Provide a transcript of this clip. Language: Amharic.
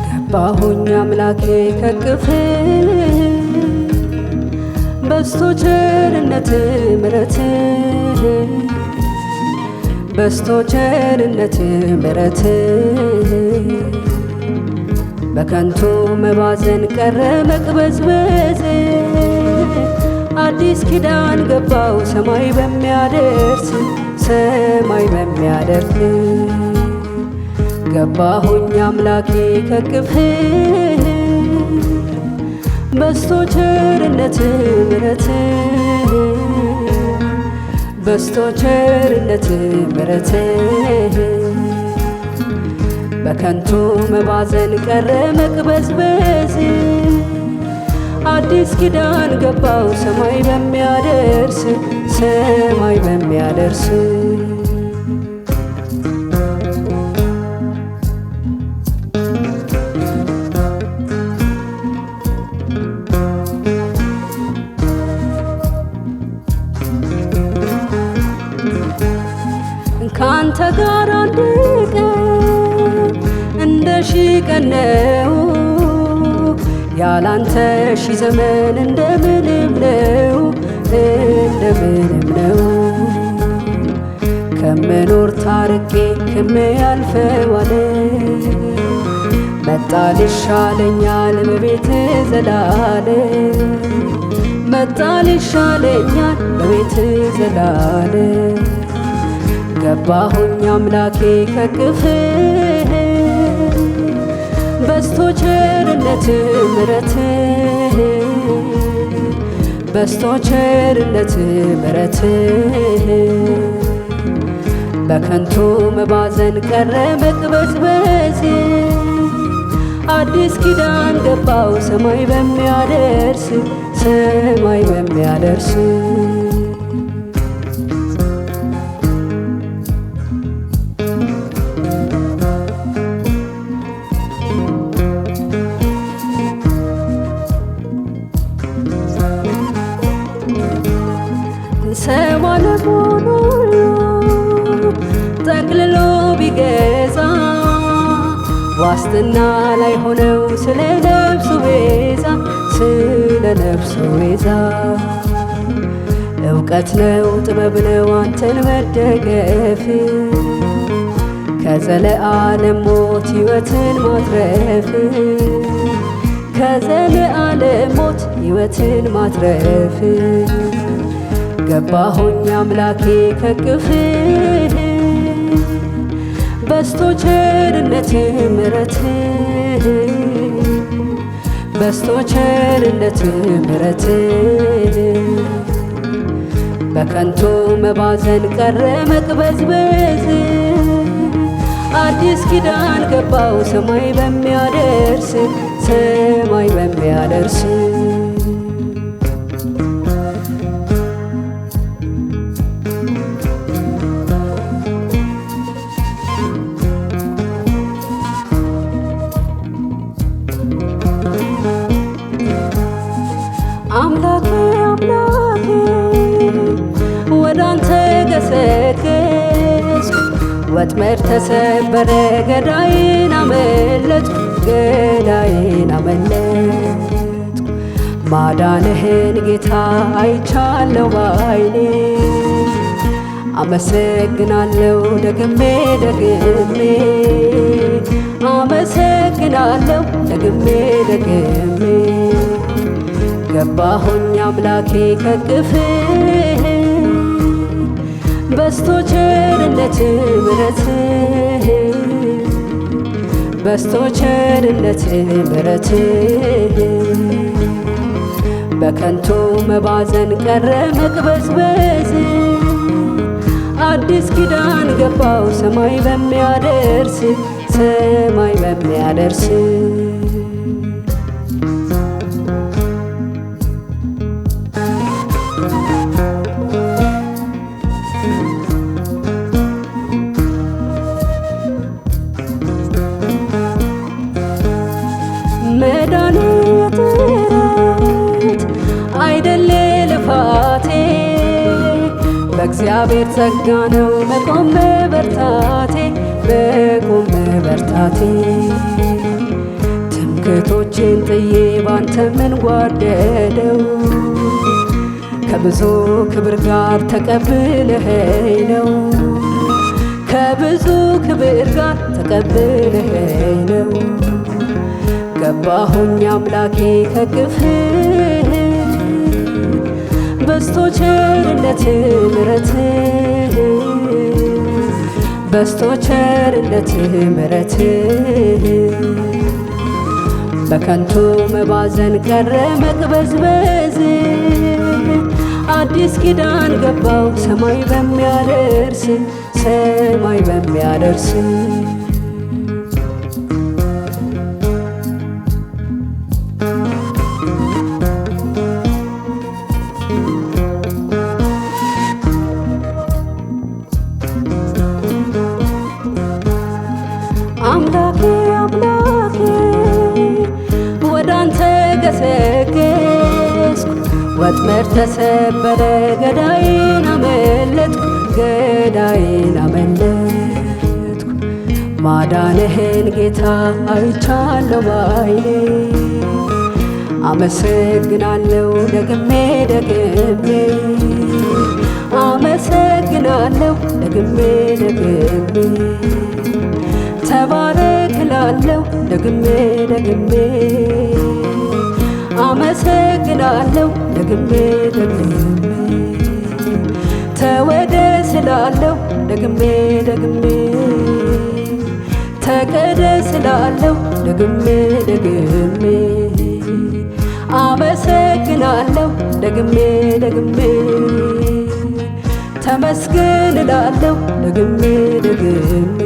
ገባሁኝ አምላኬ ከቅፍ በስቶ ቸርነት ምሕረት በስቶ ቸርነት ምሕረት በከንቱ መባዘን ቀረ መቅበዝበዝ አዲስ ኪዳን ገባው ሰማይ በሚያደርስ ሰማይ በሚያደርስ ገባሁኝ አምላኬ ከቅፍ በስቶ ቸርነት ምሕረት በስቶ ቸርነት ምሕረት በከንቱ መባዘን ቀረ መቅበዝበዝ አዲስ ኪዳን ገባው ሰማይ በሚያደርስ ሰማይ በሚያደርስ ካንተ ጋር አንድ ቀን እንደ ሺህ ቀን ነው፣ ያላንተ ሺህ ዘመን እንደምንም ነው እንደምንም ነው። ከምኖር ታርቄ ከሚያልፈው ዓለም መጣል ይሻለኛል በቤት ዘላለም መጣል ይሻለኛል በቤት ዘላለም ገባሁኝ አምላኬ ከቅፍ በስቶ ቸርነት ምሕረት በስቶ ቸርነት ምሕረት በከንቱ መባዘን ቀረ መቅበዝበዝ አዲስ ኪዳን ገባው ሰማይ በሚያደርስ ሰማይ በሚያደርስ ሰው ዓለሙን ሁሉ ጠቅልሎ ቢገዛ ዋስትና ላይ ሆነው ስለ ነፍሱ ቤዛ ስለ ነፍሱ ቤዛ እውቀት ነው ጥበብ ነው አንተን መደገፍ ከዘለዓለም ሞት ሕይወትን ማትረፍ ከዘለዓለም ሞት ሕይወትን ማትረፍ ገባሁኝ አምላኬ ከቅፍ በስቶ ቸርነት ምሕረት በስቶ ቸርነት ምሕረት በከንቱ መባዘን ቀረ መቅበዝበዝ አዲስ ኪዳን ገባው ሰማይ በሚያደርስ ሰማይ በሚያደርስ አምላኬ አምላኬ ወዳንተ ገሰገስኩ ወጥመድ ተሰበረ ገዳይን አመለጥኩ ገዳይን አመለጥኩ ማዳንህን ጌታ አይቻለሁ ባይኔ አመሰግናለሁ ደግሜ ደግሜ አመሰግናለሁ ደግሜ ደግሜ ገባሁኝ አምላኬ ከቅፍ በስቶ ቸርነት ምሕረት በስቶ ቸርነት ምሕረት በከንቱ መባዘን ቀረ መቅበዝበዝ አዲስ ኪዳን ገባው ሰማይ በሚያደርስ ሰማይ በሚያደርስ እግዚአብሔር ጸጋ ነው መቆም በርታቴ መቆም በርታቴ ትምክህቶቼን ጥዬ ባንተ ምን ጓደለው ከብዙ ክብር ጋር ተቀብለኸኝ ነው ከብዙ ክብር ጋር ተቀብለኸኝ ነው ገባሁኝ አምላኬ ከክፍህ በስቶ ቸርነት ምሕረት በስቶ ቸርነት ምሕረት በከንቱ መባዘን ቀረ መቅበዝበዝ አዲስ ኪዳን ገባው ሰማይ በሚያደርስ ሰማይ በሚያደርስ አምላኬ አምላኬ ወዳንተ ገሰገስኩ ወጥመድ ተሰበረ ገዳይን አመለጥኩ ገዳይን አመለጥኩ ማዳንህን ጌታ አይቻለሁ ባይኔ አመሰግናለሁ ደግሜ ደግሜ አመሰግናለሁ ደግሜ ደግሜ ተባረክ እላለሁ ደግሜ ደግሜ አመሰግናለሁ ደግሜ ደግሜ ተወደስ እላለሁ ደግሜ ደግሜ ተቀደስ እላለሁ ደግሜ ደግሜ አመሰግናለሁ ደግሜ ደግሜ ተመስገን እላለሁ ደግሜ ደግሜ